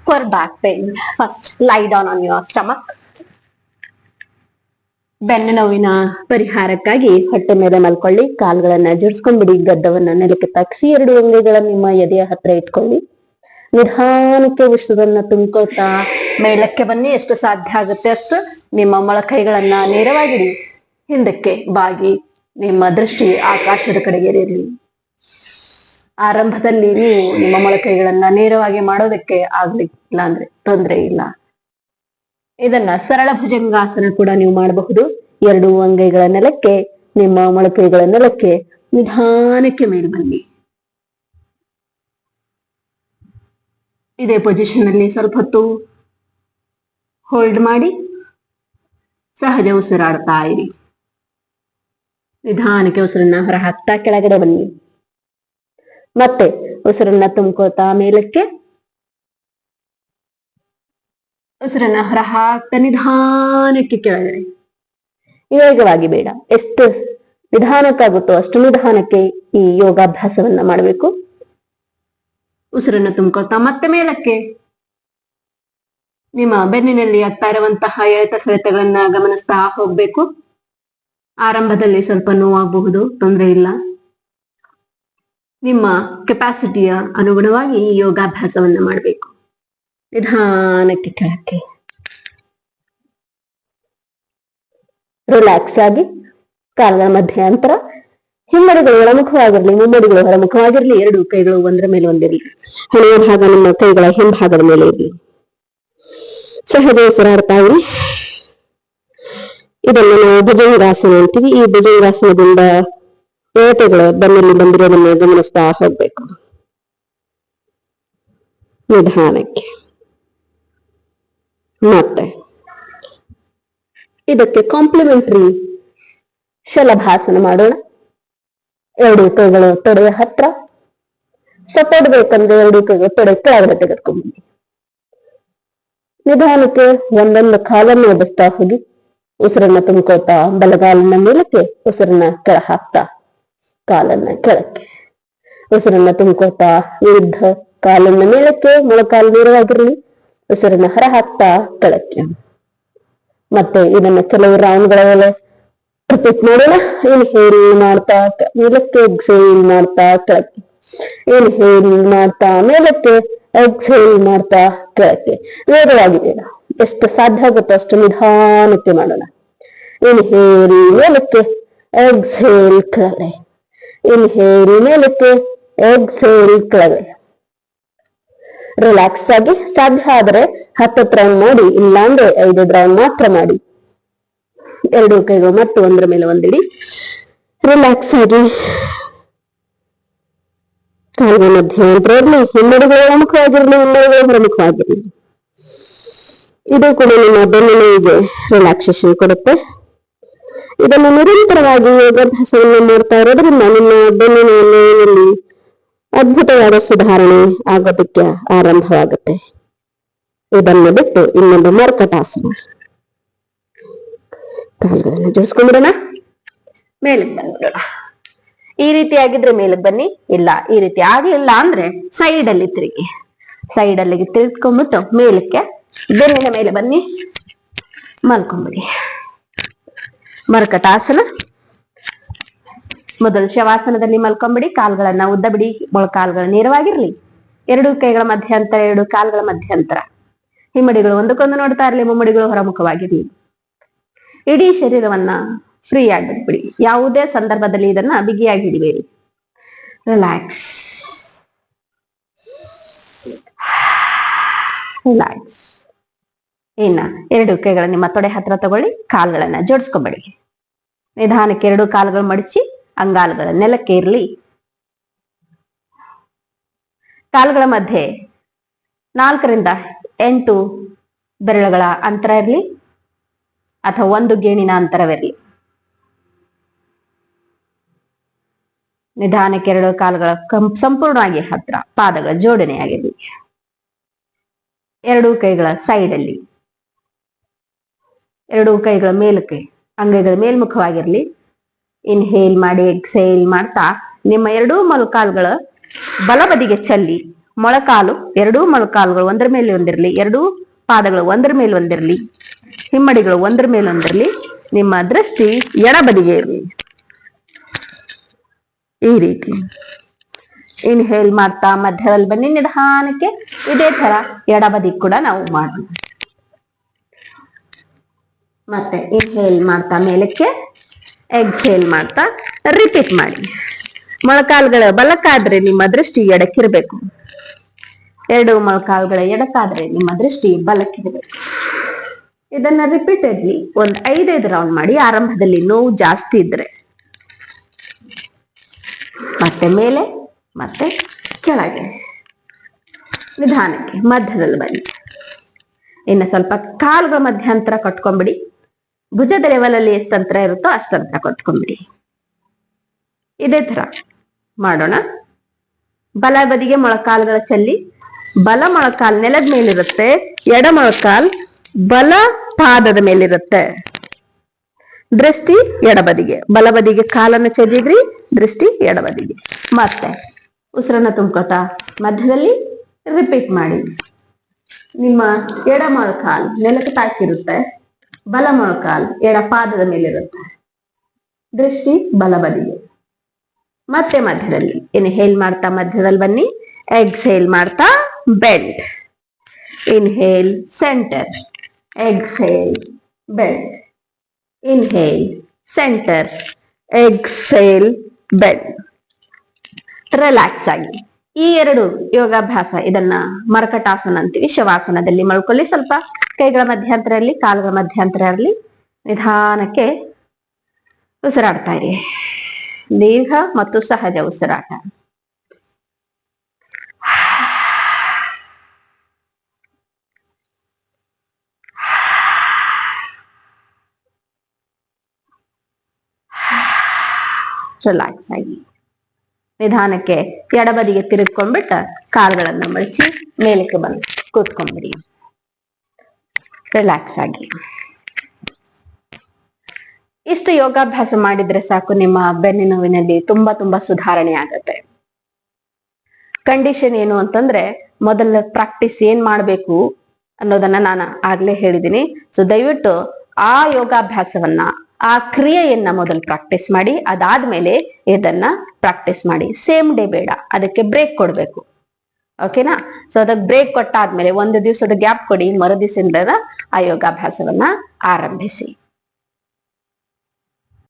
For back pain, first lie down on your stomach. ಬೆನ್ನು ನೋವಿನ ಪರಿಹಾರಕ್ಕಾಗಿ ಹೊಟ್ಟೆ ಮೇಲೆ ಮಲ್ಕೊಳ್ಳಿ, ಕಾಲುಗಳನ್ನ ಜೋಡಿಸ್ಕೊಂಡ್ಬಿಡಿ, ಗದ್ದವನ್ನ ನೆಲಕ್ಕೆ ತಗ್ಸಿ, ಎರಡು ಅಂಗೈಗಳ ನಿಮ್ಮ ಎದೆಯ ಹತ್ರ ಇಟ್ಕೊಳ್ಳಿ. ನಿಧಾನಕ್ಕೆ ಉಸಿರನ್ನ ತುಂಬ್ಕೊಳ್ತಾ ಮೇಲಕ್ಕೆ ಬನ್ನಿ. ಎಷ್ಟು ಸಾಧ್ಯ ಆಗುತ್ತೆ ಅಷ್ಟು ನಿಮ್ಮ ಮೊಳಕೈಗಳನ್ನ ನೇರವಾಗಿಡಿ. ಹಿಂದಕ್ಕೆ ಬಾಗಿ ನಿಮ್ಮ ದೃಷ್ಟಿ ಆಕಾಶದ ಕಡೆಗೆ ಇರಲಿ. ಆರಂಭದಲ್ಲಿ ನೀವು ನಿಮ್ಮ ಮೊಳಕೈಗಳನ್ನ ನೇರವಾಗಿ ಮಾಡೋದಕ್ಕೆ ಆಗ್ಲಿಲ್ಲ ಅಂದ್ರೆ ತೊಂದರೆ ಇಲ್ಲ. ಇದನ್ನ ಸರಳ ಭುಜಂಗಾಸನ ಕೂಡ ನೀವು ಮಾಡಬಹುದು. ಎರಡು ಅಂಗೈಗಳ ನೆಲಕ್ಕೆ, ನಿಮ್ಮ ಮೊಳಕೈಗಳ ನೆಲಕ್ಕೆ ನಿಧಾನಕ್ಕೆ ಮೇಲೆ ಬನ್ನಿ. ಇದೇ ಪೊಸಿಷನ್ ಅಲ್ಲಿ ಸ್ವಲ್ಪ ಹೊತ್ತು ಹೋಲ್ಡ್ ಮಾಡಿ ಸಹಜ ಉಸಿರಾಡ್ತಾ ಇರಿ. ನಿಧಾನಕ್ಕೆ ಉಸಿರನ್ನ ಹೊರ ಹಾಕ್ತಾ ಕೆಳಗಡೆ ಬನ್ನಿ. ಮತ್ತೆ ಉಸಿರನ್ನ ತುಂಬ್ಕೋತಾ ಮೇಲಕ್ಕೆ, ಉಸಿರನ್ನ ಹೊರ ಹಾಕ್ತಾ ನಿಧಾನಕ್ಕೆ ಕೆಳಗಡೆ. ವೇಗವಾಗಿ ಬೇಡ, ಎಷ್ಟು ನಿಧಾನಕ್ಕಾಗುತ್ತೋ ಅಷ್ಟು ನಿಧಾನಕ್ಕೆ ಈ ಯೋಗಾಭ್ಯಾಸವನ್ನ ಮಾಡಬೇಕು. ಉಸಿರನ್ನು ತುಂಬ್ಕೊತಾ ಮತ್ತೆ ಮೇಲಕ್ಕೆ. ನಿಮ್ಮ ಬೆನ್ನಿನಲ್ಲಿ ಆಗ್ತಾ ಇರುವಂತಹ ಎಳೆತ ಸೆಳೆತಗಳನ್ನ ಗಮನಿಸ್ತಾ ಹೋಗ್ಬೇಕು. ಆರಂಭದಲ್ಲಿ ಸ್ವಲ್ಪ ನೋವಾಗಬಹುದು, ತೊಂದರೆ ಇಲ್ಲ. ನಿಮ್ಮ ಕೆಪಾಸಿಟಿಯ ಅನುಗುಣವಾಗಿ ಈ ಯೋಗಾಭ್ಯಾಸವನ್ನ ಮಾಡಬೇಕು. ನಿಧಾನಕ್ಕೆ ಕೆಳಕ್ಕೆ ರಿಲ್ಯಾಕ್ಸ್ ಆಗಿ ಕಾಲುಗಳ ಮಧ್ಯ ಅಂತರ. ಹಿಮ್ಮಡಿಗಳು ಒಳಮುಖವಾಗಿರ್ಲಿ, ಮುಮ್ಮಡಿಗಳು ಹೊರಮುಖವಾಗಿರ್ಲಿ. ಎರಡು ಕೈಗಳು ಒಂದರ ಮೇಲೆ ಒಂದಿರಲಿ. ಹಣೆಯ ಭಾಗ ನಿಮ್ಮ ಕೈಗಳ ಹಿಂಭಾಗದ ಮೇಲೆ ಇರಲಿ. ಸಹಜ ಉಸಿರಾಡ್ತಾ ಇರಿ. ಇದನ್ನು ನಾವು ಭುಜಂಗಾಸನ ಅಂತೀವಿ. ಈ ಭುಜಂಗಾಸನದಿಂದ ಎಳೆತಗಳು ಬೆನ್ನಲ್ಲಿ ಬಂದಿರೋದನ್ನು ಗಮನಿಸ್ತಾ ಹೋಗ್ಬೇಕು. ನಿಧಾನಕ್ಕೆ ಮತ್ತೆ ಇದಕ್ಕೆ ಕಾಂಪ್ಲಿಮೆಂಟರಿ ಶಲಭಾಸನ ಮಾಡೋಣ. ಎರಡು ಕೈಗಳು ತೊಡೆಯ ಹತ್ರ. ಸಪೋರ್ಟ್ ಬೇಕಂದ್ರೆ ಎರಡು ಕೈಗಳು ತೊಡೆ ಕೆಳಗಡೆ ತೆಗೆದುಕೊಂಡು ನಿಧಾನಕ್ಕೆ ಒಂದೊಂದು ಕಾಲನ್ನು ಎಬ್ಬಿಸ್ತಾ ಹೋಗಿ. ಉಸಿರನ್ನ ತುಂಬ್ಕೋತಾ ಬಲಗಾಲಿನ ಮೇಲಕ್ಕೆ, ಉಸಿರನ್ನ ಕೆಳ ಹಾಕ್ತಾ ಕಾಲನ್ನ ಕೆಳಕ್ಕೆ. ಉಸಿರನ್ನ ತುಂಬ್ಕೋತಾ ವಿರುದ್ಧ ಕಾಲನ್ನ ಮೇಲಕ್ಕೆ, ಮೊಳಕಾಲು ನೇರವಾಗಿರ್ಲಿ. ಉಸಿರನ್ನ ಹೊರ ಹಾಕ್ತಾ ಕೆಳಕ್ಕೆ. ಮತ್ತೆ ಇದನ್ನ ಕೆಲವು ರೌಂಡ್ಗಳ ರಿಪೀಟ್ ಮಾಡೋಣ. ಇನ್ಹೇಲ್ ಮಾಡ್ತಾ ಮೇಲಕ್ಕೆ, ಎಕ್ಸೇಲ್ ಮಾಡ್ತಾ ಕೆಳಕ್ಕೆ. ಇನ್ಹೇಲ್ ಮಾಡ್ತಾ ಮೇಲಕ್ಕೆ, ಎಕ್ಸೇಲ್ ಮಾಡ್ತಾ ಕೆಳಕ್ಕೆ. ವೇಗವಾಗಿ ಬೇಡ, ಎಷ್ಟು ಸಾಧ್ಯ ಆಗುತ್ತೋ ಅಷ್ಟು ನಿಧಾನಕ್ಕೆ ಮಾಡೋಣ. ಇನ್ಹೇಲ್ ಮೇಲಕ್ಕೆ, ಎಕ್ಸೇಲ್ ಕೆಳಗಡೆ. ಇನ್ಹೇಲ್ ಮೇಲಕ್ಕೆ, ಎಕ್ಸೇಲ್ ಕೆಳಗಡೆ. ರಿಲ್ಯಾಕ್ಸ್ ಆಗಿ. ಸಾಧ್ಯ ಆದರೆ 10 ರೌಂಡ್ ಮಾಡಿ, ಇಲ್ಲಾಂದ್ರೆ 5 ರೌಂಡ್ ಮಾತ್ರ ಮಾಡಿ. ಎರಡು ಕೈಗಳು ಮತ್ತು ಒಂದರ ಮೇಲೆ ಒಂದಿಡಿ. ರಿಲ್ಯಾಕ್ಸ್ ಆಗಿ ಕಾಲುಗಳ ಮಧ್ಯಂತರ ಇರಲಿ. ಹಿಮ್ಮಡಿಗಳು ಒಳಮುಖವಾಗಿರಲಿ, ಹಿಮ್ಮಡಿಗಳು ಹೊರಮುಖವಾಗಿರಲಿ. ಇದು ಕೂಡ ನಿಮ್ಮ ಬೆನ್ನಿಗೆ ರಿಲ್ಯಾಕ್ಸೇಷನ್ ಕೊಡುತ್ತೆ. ಇದನ್ನು ನಿರಂತರವಾಗಿ ಯೋಗಾಭ್ಯಾಸವನ್ನು ಮಾಡ್ತಾ ಇರೋದ್ರಿಂದ ನಿಮ್ಮ ಬೆನ್ನಿನಲ್ಲಿ ಅದ್ಭುತವಾದ ಸುಧಾರಣೆ ಆಗೋದಕ್ಕೆ ಆರಂಭವಾಗುತ್ತೆ. ಇದನ್ನು ಬಿಟ್ಟು ಇನ್ನೊಂದು ಮರ್ಕಟಾಸನ. ಕಾಲುಗಳನ್ನು ಜೋಡಿಸ್ಕೊಂಡ್ಬಿಡೋಣ. ಮೇಲಕ್ಕೆ ಬಂದ್ಬಿಡೋಣ. ಈ ರೀತಿ ಆಗಿದ್ರೆ ಮೇಲಕ್ಕೆ ಬನ್ನಿ. ಇಲ್ಲ, ಈ ರೀತಿ ಆಗ್ಲಿಲ್ಲ ಅಂದ್ರೆ ಸೈಡ್ ಅಲ್ಲಿ ತಿರುಗಿ. ಸೈಡ್ ಅಲ್ಲಿ ತಿರ್ಕೊಂಡ್ಬಿಟ್ಟು ಮೇಲಕ್ಕೆ, ಬೆನ್ನಿನ ಮೇಲೆ ಬನ್ನಿ, ಮಲ್ಕೊಂಡ್ಬಿಡಿ. ಮರ್ಕಟಾಸನ. ಮೊದಲು ಶವಾಸನದಲ್ಲಿ ಮಲ್ಕೊಂಡ್ಬಿಡಿ. ಕಾಲುಗಳನ್ನ ಉದ್ದ ಬಿಡಿ. ಮೊಳಕಾಲುಗಳು ನೇರವಾಗಿರ್ಲಿ. ಎರಡು ಕೈಗಳ ಮಧ್ಯಂತರ, ಎರಡು ಕಾಲುಗಳ ಮಧ್ಯಂತರ. ಹಿಮ್ಮಡಿಗಳು ಒಂದಕ್ಕೊಂದು ನೋಡ್ತಾ ಇರ್ಲಿ. ಮುಮ್ಮಡಿಗಳು ಹೊರಮುಖವಾಗಿರ್ಲಿ. ಇಡೀ ಶರೀರವನ್ನ ಫ್ರೀ ಆಗಿ ಬಿಟ್ಬಿಡಿ. ಯಾವುದೇ ಸಂದರ್ಭದಲ್ಲಿ ಇದನ್ನ ಬಿಗಿಯಾಗಿ ಹಿಡಿಬೇಡಿ. Relax, relax. ಇನ್ನ ಎರಡು ಕೈಗಳ ನಿಮ್ಮ ತೊಡೆ ಹತ್ರ ತಗೊಳ್ಳಿ. ಕಾಲುಗಳನ್ನ ಜೋಡಿಸ್ಕೊಂಬಿಡಿ. ನಿಧಾನಕ್ಕೆ ಎರಡು ಕಾಲುಗಳು ಮಡಿಸಿ, ಅಂಗಾಲುಗಳ ನೆಲಕ್ಕೆ ಇರಲಿ. ಕಾಲುಗಳ ಮಧ್ಯೆ 4 ರಿಂದ 8 ಬೆರಳುಗಳ ಅಂತರ ಇರಲಿ, ಅಥವಾ 1 ಗೇಣಿನ ಅಂತರವಿರಲಿ. ನಿಧಾನಕ್ಕೆ ಎರಡು ಕಾಲುಗಳ ಸಂಪೂರ್ಣವಾಗಿ ಹತ್ರ, ಪಾದಗಳ ಜೋಡಣೆಯಾಗಿರಲಿ. ಎರಡೂ ಕೈಗಳ ಸೈಡ್ ಅಲ್ಲಿ, ಎರಡೂ ಕೈಗಳ ಮೇಲಕ್ಕೆ, ಅಂಗೈಗಳ ಮೇಲ್ಮುಖವಾಗಿರ್ಲಿ. ಇನ್ಹೇಲ್ ಮಾಡಿ ಎಕ್ಸೇಲ್ ಮಾಡ್ತಾ ನಿಮ್ಮ ಎರಡೂ ಮೊಳಕಾಲುಗಳ ಬಲಬದಿಗೆ ಚೆಲ್ಲಿ ಮೊಳಕಾಲು, ಎರಡೂ ಮೊಳಕಾಲುಗಳು ಒಂದರ ಮೇಲೆ ಒಂದಿರಲಿ, ಎರಡೂ ಪಾದಗಳು ಒಂದರ ಮೇಲೆ ಒಂದಿರಲಿ, ಹಿಮ್ಮಡಿಗಳು ಒಂದರ ಮೇಲೆ ಒಂದಿರಲಿ. ನಿಮ್ಮ ದೃಷ್ಟಿ ಎಡಬದಿಗೆ ಇರಲಿ. ಈ ರೀತಿ ಇನ್ಹೇಲ್ ಮಾಡ್ತಾ ಮಧ್ಯದಲ್ಲಿ ಬನ್ನಿ ನಿಧಾನಕ್ಕೆ. ಇದೇ ತರ ಎಡಬದಿ ಕೂಡ ನಾವು ಮಾಡೋಣ. ಮತ್ತೆ ಇನ್ಹೇಲ್ ಮಾಡ್ತಾ ಮೇಲಕ್ಕೆ, ಎಕ್ಸೇಲ್ ಮಾಡ್ತಾ ರಿಪೀಟ್ ಮಾಡಿ. ಮೊಳಕಾಲುಗಳ ಬಲಕ್ಕಾದ್ರೆ ನಿಮ್ಮ ದೃಷ್ಟಿ ಎಡಕ್ಕಿರ್ಬೇಕು, ಎರಡು ಮೊಳಕಾಲುಗಳ ಎಡಕ್ಕಾದ್ರೆ ನಿಮ್ಮ ದೃಷ್ಟಿ ಬಲಕ್ಕಿರ್ಬೇಕು. ಇದನ್ನ ರಿಪೀಟೆಡ್ಲಿ ಒಂದ್ 5 ರೌಂಡ್ ಮಾಡಿ. ಆರಂಭದಲ್ಲಿ ನೋವು ಜಾಸ್ತಿ ಇದ್ರೆ ಮತ್ತೆ ಮೇಲೆ ಮತ್ತೆ ಕೆಳಗೆ, ನಿಧಾನಕ್ಕೆ ಮಧ್ಯದಲ್ಲಿ ಬನ್ನಿ. ಇನ್ನು ಸ್ವಲ್ಪ ಕಾಲುಗಳ ಮಧ್ಯಂತರ ಕಟ್ಕೊಂಡ್ಬಿಡಿ. ಭುಜದ ಲೆವೆಲಲ್ಲಿ ಎಷ್ಟು ಅಂತರ ಇರುತ್ತೋ ಅಷ್ಟಂತರ ಕಟ್ಕೊಂಡ್ಬಿಡಿ. ಇದೇ ತರ ಮಾಡೋಣ. ಬಲ ಬದಿಗೆ ಮೊಳಕಾಲುಗಳ ಚೆಲ್ಲಿ, ಬಲ ಮೊಳಕಾಲ್ ನೆಲದ ಮೇಲಿರುತ್ತೆ, ಎಡ ಮೊಳಕಾಲ್ ಬಲ ಪಾದದ ಮೇಲಿರುತ್ತೆ. ದೃಷ್ಟಿ ಎಡಬದಿಗೆ, ಬಲಬದಿಗೆ ಕಾಲನ್ನು ಚೆಲ್ಲಿದ್ರಿ, ದೃಷ್ಟಿ ಎಡಬದಿಗೆ. ಮತ್ತೆ ಉಸಿರನ್ನ ತುಂಬ್ಕೊತಾ ಮಧ್ಯದಲ್ಲಿ ರಿಪೀಟ್ ಮಾಡಿ. ನಿಮ್ಮ ಎಡ ಮೊಳಕಾಲ್ ನೆಲಕ್ಕೆ ತಾಕಿರುತ್ತೆ, ಬಲ ಮೊಳಕಾಲ್ ಎಡ ಪಾದದ ಮೇಲಿರುತ್ತೆ, ದೃಷ್ಟಿ ಬಲಬದಿಗೆ. ಮತ್ತೆ ಮಧ್ಯದಲ್ಲಿ ಇನ್ಹೇಲ್ ಮಾಡ್ತಾ ಮಧ್ಯದಲ್ಲಿ ಬನ್ನಿ, ಎಕ್ಸೇಲ್ ಮಾಡ್ತಾ bend. Inhale centre, exhale bend. Inhale centre, exhale bend. Relax ಆಗಿ. ಈ 2 ಯೋಗಾಭ್ಯಾಸ, ಇದನ್ನ ಮರಕಟಾಸನ ಅಂತೀವಿ. ಶವಾಸನದಲ್ಲಿ ಮಲ್ಕೊಳ್ಳಿ. ಸ್ವಲ್ಪ ಕೈಗಳ ಮಧ್ಯಂತರ ಇರಲಿ, ಕಾಲುಗಳ ಮಧ್ಯಂತರ ಇರಲಿ. ನಿಧಾನಕ್ಕೆ ಉಸಿರಾಡ್ತಾ ಇರಿ. ದೀರ್ಘ ಮತ್ತು ಸಹಜ ಉಸಿರಾಟ. ರಿಲ್ಯಾಕ್ಸ್ ಆಗಿ ನಿಧಾನಕ್ಕೆ ಎಡಬದಿಗೆ ತಿರುಗ್ಕೊಂಡ್ಬಿಟ್ಟ ಕಾಲುಗಳನ್ನ ಮಡಚಿ ಮೇಲಕ್ಕೆ ಬಂದು ಕೂತ್ಕೊಂಡ್ಬಿಡಿ. ರಿಲ್ಯಾಕ್ಸ್ ಆಗಿ. ಇಷ್ಟು ಯೋಗಾಭ್ಯಾಸ ಮಾಡಿದ್ರೆ ಸಾಕು, ನಿಮ್ಮ ಬೆನ್ನಿನ ನೋವಿನಲ್ಲಿ ತುಂಬಾ ಸುಧಾರಣೆ ಆಗತ್ತೆ. ಕಂಡೀಷನ್ ಏನು ಅಂತಂದ್ರೆ, ಮೊದಲ ಪ್ರಾಕ್ಟೀಸ್ ಏನ್ ಮಾಡ್ಬೇಕು ಅನ್ನೋದನ್ನ ನಾನು ಆಗ್ಲೇ ಹೇಳಿದೀನಿ. ಸೊ ದಯವಿಟ್ಟು ಆ ಯೋಗಾಭ್ಯಾಸವನ್ನ, ಆ ಕ್ರಿಯೆಯನ್ನ ಮೊದಲು ಪ್ರಾಕ್ಟೀಸ್ ಮಾಡಿ. ಅದಾದ್ಮೇಲೆ ಇದನ್ನ ಪ್ರಾಕ್ಟೀಸ್ ಮಾಡಿ. ಸೇಮ್ ಡೇ ಬೇಡ, ಅದಕ್ಕೆ ಬ್ರೇಕ್ ಕೊಡ್ಬೇಕು. ಓಕೆನಾ? ಸೊ ಅದಕ್ಕೆ ಬ್ರೇಕ್ ಕೊಟ್ಟಾದ್ಮೇಲೆ 1 ದಿವಸದ ಗ್ಯಾಪ್ ಕೊಡಿ, ಮರುದಿವಸದಿಂದ ಆ ಯೋಗಾಭ್ಯಾಸವನ್ನ ಆರಂಭಿಸಿ.